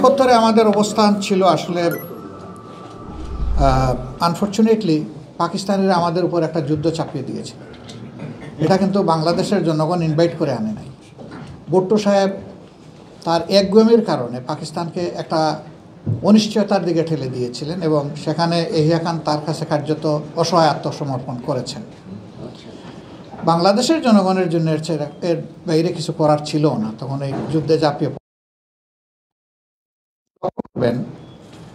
71-এ আমাদের অবস্থান ছিল আসলে আনফর্চুনেটলি পাকিস্তানিরা আমাদের উপর একটা যুদ্ধ চাপিয়ে দিয়েছে। এটা কিন্তু বাংলাদেশের জনগণ ইনভাইট করে আনে নাই। ভুট্টো সাহেব তার একগুমের কারণে পাকিস্তানকে একটা অনিশ্চয়তার দিকে ঠেলে দিয়েছিলেন এবং সেখানে এহিয়া খান তার কাছে কার্যত অসহায় আত্মসমর্পণ করেছেন। বাংলাদেশের জনগণের জন্য এর বাইরে কিছু করার ছিল না। তখন এই যুদ্ধে ঝাঁপিয়ে পড়বেন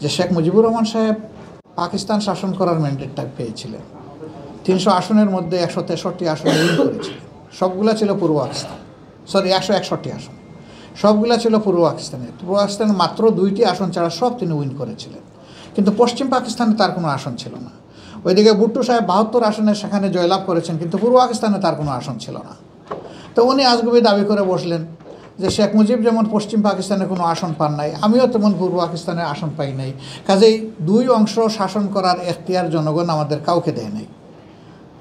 যে শেখ মুজিবুর রহমান সাহেব পাকিস্তান শাসন করার ম্যান্ডেটটা পেয়েছিলেন। 300 আসনের মধ্যে 163 আসন উইন করেছিলেন। সবগুলা ছিল পূর্ব পাকিস্তান, 161 আসন সবগুলা ছিল পূর্ব পাকিস্তানে। পূর্ব পাকিস্তানে মাত্র 2টি আসন ছাড়া সব তিনি উইন করেছিলেন, কিন্তু পশ্চিম পাকিস্তানে তার কোনো আসন ছিল না। ওইদিকে ভুট্টো সাহেব 72 আসনে সেখানে জয়লাভ করেছেন, কিন্তু পূর্ব পাকিস্তানে তার কোনো আসন ছিল না। তো উনি আজগুবি দাবি করে বসলেন যে শেখ মুজিব যেমন পশ্চিম পাকিস্তানে কোনো আসন পান নাই, আমিও তেমন পূর্ব পাকিস্তানে আসন পাই নাই, কাজেই দুই অংশ শাসন করার এখতিয়ার জনগণ আমাদের কাউকে দেয় নাই।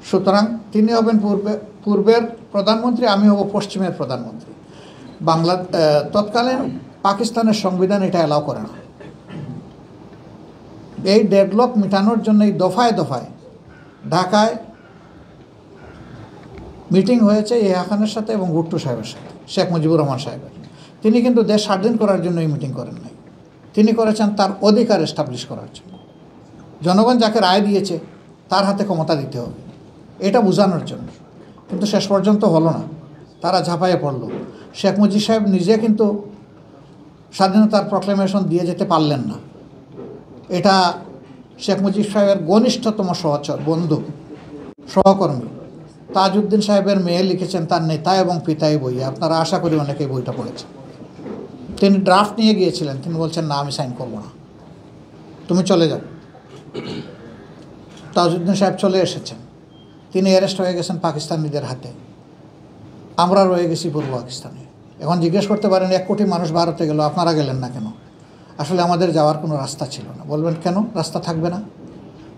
সুতরাং তিনি হবেন পূর্বের প্রধানমন্ত্রী, আমি হব পশ্চিমের প্রধানমন্ত্রী। তৎকালীন পাকিস্তানের সংবিধান এটা অ্যালাউ করে না। এই ডেডলক মেটানোর জন্য এই দফায় দফায় ঢাকায় মিটিং হয়েছে এহিয়া খানের সাথে এবং ভুট্টো সাহেবের সাথে, শেখ মুজিবুর রহমান সাহেবের। তিনি কিন্তু দেশ স্বাধীন করার জন্য এই মিটিং করেন নাই, তিনি করেছেন তার অধিকার এস্টাবলিশ করার জন্য। জনগণ যাকে রায় দিয়েছে তার হাতে ক্ষমতা দিতে হবে, এটা বোঝানোর জন্য। কিন্তু শেষ পর্যন্ত হলো না, তারা ঝাঁপাইয়ে পড়ল। শেখ মুজিব সাহেব নিজে কিন্তু স্বাধীনতার প্রক্লেমেশন দিয়ে যেতে পারলেন না। এটা শেখ মুজিব সাহেবের ঘনিষ্ঠতম সহচর, বন্ধু, সহকর্মী তাজউদ্দিন সাহেবের মেয়ে লিখেছেন তার নেতা এবং পিতা এই বই। আপনারা আশা করি অনেকেই বইটা পড়েছেন। তিনি ড্রাফট নিয়ে গিয়েছিলেন, তিনি বলছেন না, আমি সাইন করব না, তুমি চলে যাও। তাজউদ্দিন সাহেব চলে এসেছেন, তিনি অ্যারেস্ট হয়ে গেছেন পাকিস্তানিদের হাতে, আমরা রয়ে গেছি পূর্ব পাকিস্তানে। এখন জিজ্ঞেস করতে পারেন 1 কোটি মানুষ ভারতে গেল, আপনারা গেলেন না কেন? আসলে আমাদের যাওয়ার কোনো রাস্তা ছিল না। বলবেন কেন রাস্তা থাকবে না?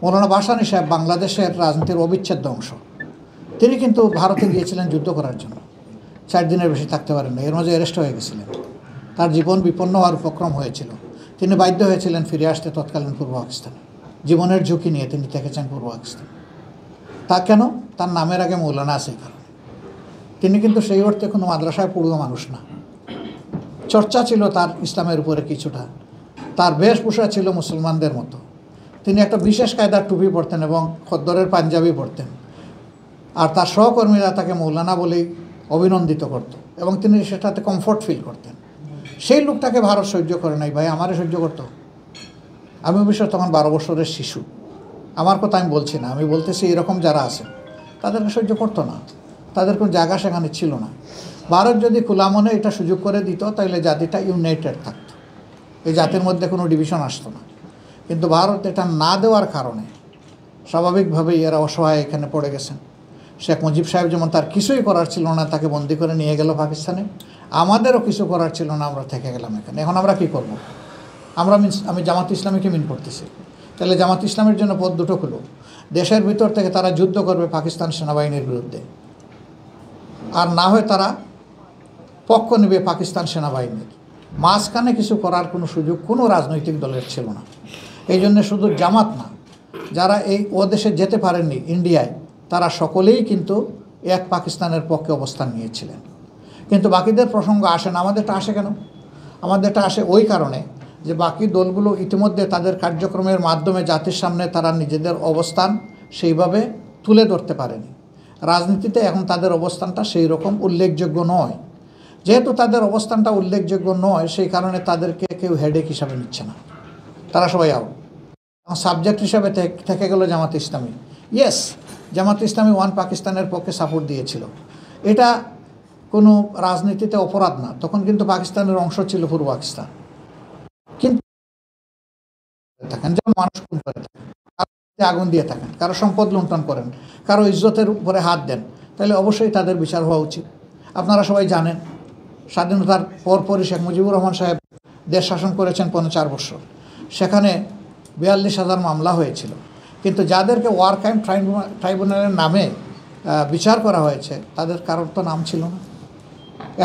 মৌলানা ভাসানী সাহেব বাংলাদেশের রাজনীতির অবিচ্ছেদ্য অংশ। তিনি কিন্তু ভারতে গিয়েছিলেন যুদ্ধ করার জন্য, 4 দিনের বেশি থাকতে পারেন না, এর মাঝে অ্যারেস্ট হয়ে গেছিলেন। তার জীবন বিপন্ন হওয়ার উপক্রম হয়েছিল, তিনি বাধ্য হয়েছিলেন ফিরে আসতে তৎকালীন পূর্ব পাকিস্তানে। জীবনের ঝুঁকি নিয়ে তিনি থেকেছেন পূর্ব পাকিস্তান। তা কেন? তার নামের আগে মৌলানা আছে এই কারণে। তিনি কিন্তু সেই অর্থে কোনো মাদ্রাসায় পড়ুয়া মানুষ না। চর্চা ছিল তার ইসলামের উপরে কিছুটা, তার বেশভূষা ছিল মুসলমানদের মতো। তিনি একটা বিশেষ কায়দার টুপি পরতেন এবং খদ্দরের পাঞ্জাবি পরতেন, আর তার সহকর্মীরা তাকে মৌলানা বলেই অভিনন্দিত করত এবং তিনি সেটাতে কমফোর্ট ফিল করতেন। সেই লোকটাকে ভারত সহ্য করে নাই ভাই, আমারে সহ্য করতো। আমি অবশ্য তখন 12 বছরের শিশু, আমার কথা আমি বলছি না, আমি বলতেছি এরকম যারা আছে তাদেরকে সহ্য করতো না, তাদের কোনো জায়গা সেখানে ছিল না। ভারত যদি খোলা মনে এটা সুযোগ করে দিত তাহলে জাতিটা ইউনাইটেড থাকতো, এই জাতির মধ্যে কোনো ডিভিশন আসতো না। কিন্তু ভারত এটা না দেওয়ার কারণে স্বাভাবিকভাবেই এরা অসহায় এখানে পড়ে গেছেন। শেখ মুজিব সাহেব যেমন তার কিছুই করার ছিল না, তাকে বন্দি করে নিয়ে গেল পাকিস্তানে, আমাদেরও কিছু করার ছিল না, আমরা থেকে গেলাম এখানে। এখন আমরা কী করব? আমি জামাত ইসলামীকে মিন করতেছি, তাহলে জামাত ইসলামের জন্য পথ দুটো খুলো। দেশের ভিতর থেকে তারা যুদ্ধ করবে পাকিস্তান সেনাবাহিনীর বিরুদ্ধে, আর না হয় তারা পক্ষ নেবে পাকিস্তান সেনাবাহিনীর। মাঝখানে কিছু করার কোনো সুযোগ কোনো রাজনৈতিক দলের ছিল না। এই জন্যে শুধু জামাত না, যারা ও দেশে যেতে পারেননি ইন্ডিয়ায়, তারা সকলেই কিন্তু এক পাকিস্তানের পক্ষে অবস্থান নিয়েছিলেন। কিন্তু বাকিদের প্রসঙ্গ আসে না। আমাদেরটা আসে কেন? আমাদেরটা আসে ওই কারণে যে বাকি দলগুলো ইতিমধ্যে তাদের কার্যক্রমের মাধ্যমে জাতির সামনে তারা নিজেদের অবস্থান সেইভাবে তুলে ধরতে পারেনি। রাজনীতিতে এখন তাদের অবস্থানটা সেই রকম উল্লেখযোগ্য নয়। যেহেতু তাদের অবস্থানটা উল্লেখযোগ্য নয়, সেই কারণে তাদেরকে কেউ হেডেক হিসাবে নিচ্ছে না, তারা সবাই আউট। সাবজেক্ট হিসাবে থেকে গেল জামাত ইসলামী। ইয়েস, জামাত ইসলামী ওয়ান পাকিস্তানের পক্ষে সাপোর্ট দিয়েছিল, এটা কোনো রাজনীতিতে অপরাধ না। তখন কিন্তু পাকিস্তানের অংশ ছিল পূর্ব পাকিস্তান। কিন্তু থাকেন যেমন মানুষ খুন করে থাকেন, আগুন দিয়ে থাকেন, কারো সম্পদ লুণ্ঠন করেন, কারো ইজ্জতের উপরে হাত দেন, তাহলে অবশ্যই তাদের বিচার হওয়া উচিত। আপনারা সবাই জানেন স্বাধীনতার পরপরই শেখ মুজিবুর রহমান সাহেব দেশ শাসন করেছেন 4 বছর। সেখানে 42,000 মামলা হয়েছিল, কিন্তু যাদেরকে ওয়ার ক্রাইম ট্রাইব্যুনালের নামে বিচার করা হয়েছে তাদের কারোর তো নাম ছিল না।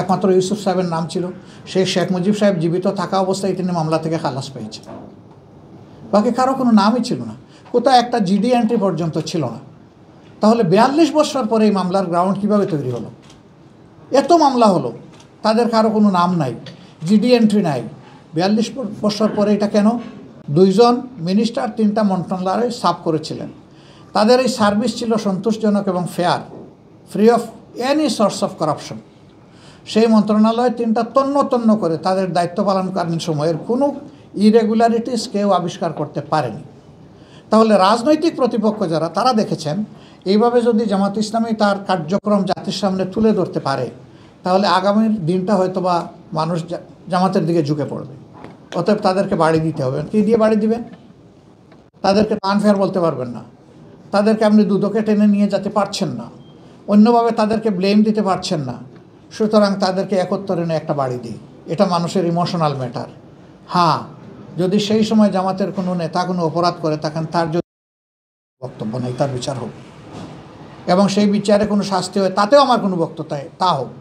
একমাত্র ইউসুফ সাহেবের নাম ছিল। সেই শেখ মুজিব সাহেব জীবিত থাকা অবস্থায় তিনি মামলা থেকে খালাস পেয়েছেন। বাকি কারো কোনো নামই ছিল না, কোথাও একটা জিডি এন্ট্রি পর্যন্ত ছিল না। তাহলে 42 বছর পরে এই মামলার গ্রাউন্ড কীভাবে তৈরি হলো? এত মামলা হলো, তাদের কারো কোনো নাম নাই, জিডি এন্ট্রি নাই। 42 বছর পরে এটা কেন? 2 জন মিনিস্টার 3টা মন্ত্রণালয়ে সাফ করেছিলেন। তাদের এই সার্ভিস ছিল সন্তোষজনক এবং fair, free of any source of corruption. সেই মন্ত্রণালয় 3টা তন্ন করে তাদের দায়িত্ব পালনকালীন সময়ের কোনো ইরেগুলারিটিস কেউ আবিষ্কার করতে পারেনি। তাহলে রাজনৈতিক প্রতিপক্ষ যারা, তারা দেখেছেন এইভাবে যদি জামাত ইসলামী তার কার্যক্রম জাতির সামনে তুলে ধরতে পারে, তাহলে আগামীর দিনটা হয়তো বা মানুষ জামাতের দিকে ঝুঁকে পড়বে। অতএব তাদেরকে বাড়ি দিতে হবে। কী দিয়ে বাড়ি দিবেন? তাদেরকে আনফেয়ার বলতে পারবেন না, তাদেরকে আপনি দুদকে টেনে নিয়ে যেতে পারছেন না, অন্যভাবে তাদেরকে ব্লেম দিতে পারছেন না। সুতরাং তাদেরকে একত্তরে নিয়ে একটা বাড়ি দিই, এটা মানুষের ইমোশনাল ম্যাটার। হ্যাঁ, যদি সেই সময় জামাতের কোনো নেতা কোনো অপরাধ করে থাকেন, তার যদি বক্তব্য নেই, তার বিচার হোক, এবং সেই বিচারে কোনো শাস্তি হয়, তাতেও আমার কোনো বক্তব্য তা হোক।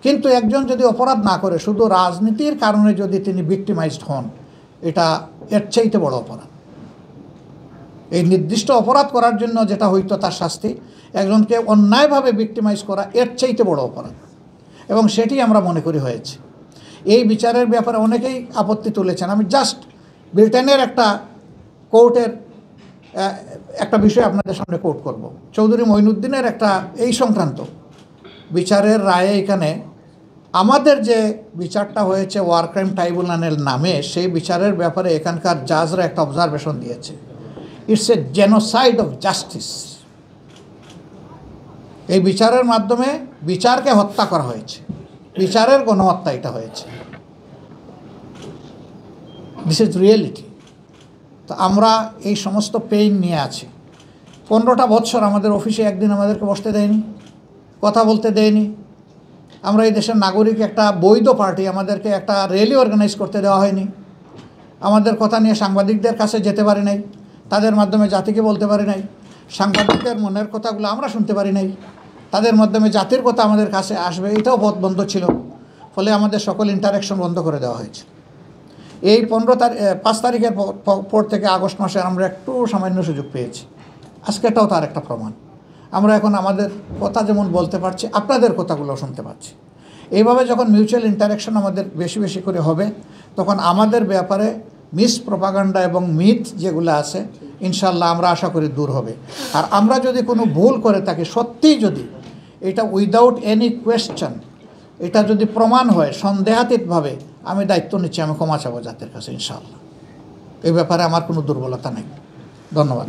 কিন্তু একজন যদি অপরাধ না করে, শুধু রাজনীতির কারণে যদি তিনি ভিক্টিমাইজড হন, এটা এর চাইতে বড় অপরাধ। এই নির্দিষ্ট অপরাধ করার জন্য যেটা হইতো তার শাস্তি, একজনকে অন্যায়ভাবে ভিক্টিমাইজ করা এর চাইতে বড় অপরাধ, এবং সেটি আমরা মনে করি হয়েছে। এই বিচারের ব্যাপারে অনেকেই আপত্তি তুলেছেন। আমি জাস্ট ব্রিটেনের একটা কোর্টের একটা বিষয় আপনাদের সামনে কোর্ট করব। চৌধুরী মঈনুদ্দিনের একটা এই সংক্রান্ত বিচারের রায়ে এখানে আমাদের যে বিচারটা হয়েছে ওয়ার ক্রাইম ট্রাইব্যুনালের নামে, সেই বিচারের ব্যাপারে এখানকার জাজরা একটা অবজারভেশন দিয়েছে। It's a genocide of justice. এই বিচারের মাধ্যমে বিচারকে হত্যা করা হয়েছে, বিচারের গণহত্যা এটা হয়েছে। This is reality. তো আমরা এই সমস্ত পেইন নিয়ে আছি। 15টা বছর আমাদের অফিসে একদিন আমাদেরকে বসতে দেয়নি, কথা বলতে দেয়নি। আমরা এই দেশের নাগরিক, একটা বৈধ পার্টি, আমাদেরকে একটা র্যালি অর্গানাইজ করতে দেওয়া হয়নি। আমাদের কথা নিয়ে সাংবাদিকদের কাছে যেতে পারি নাই, তাদের মাধ্যমে জাতিকে বলতে পারি নাই। সাংবাদিকদের মনের কথাগুলো আমরা শুনতে পারি নাই, তাদের মাধ্যমে জাতির কথা আমাদের কাছে আসবে, এটাও পথ বন্ধ ছিল। ফলে আমাদের সকল ইন্টারাকশন বন্ধ করে দেওয়া হয়েছে। এই 5 তারিখের পর থেকে আগস্ট মাসে আমরা একটু সামান্য সুযোগ পেয়েছি। আজকেটাও তার একটা প্রমাণ। আমরা এখন আমাদের কথা যেমন বলতে পারছি, আপনাদের কথাগুলো শুনতে পাচ্ছি। এইভাবে যখন মিউচুয়াল ইন্টারাকশন আমাদের বেশি বেশি করে হবে, তখন আমাদের ব্যাপারে মিস প্রপাগান্ডা এবং মিথ যেগুলো আছে, ইনশাল্লাহ আমরা আশা করি দূর হবে। আর আমরা যদি কোনো ভুল করে থাকি, সত্যিই যদি এটা উইদাউট এনি কোয়েশ্চেন এটা যদি প্রমাণ হয় সন্দেহাতীতভাবে, আমি দায়িত্ব নিচ্ছি, আমি ক্ষমা চাবো জাতির কাছে ইনশাআল্লাহ। এই ব্যাপারে আমার কোনো দুর্বলতা নেই। ধন্যবাদ।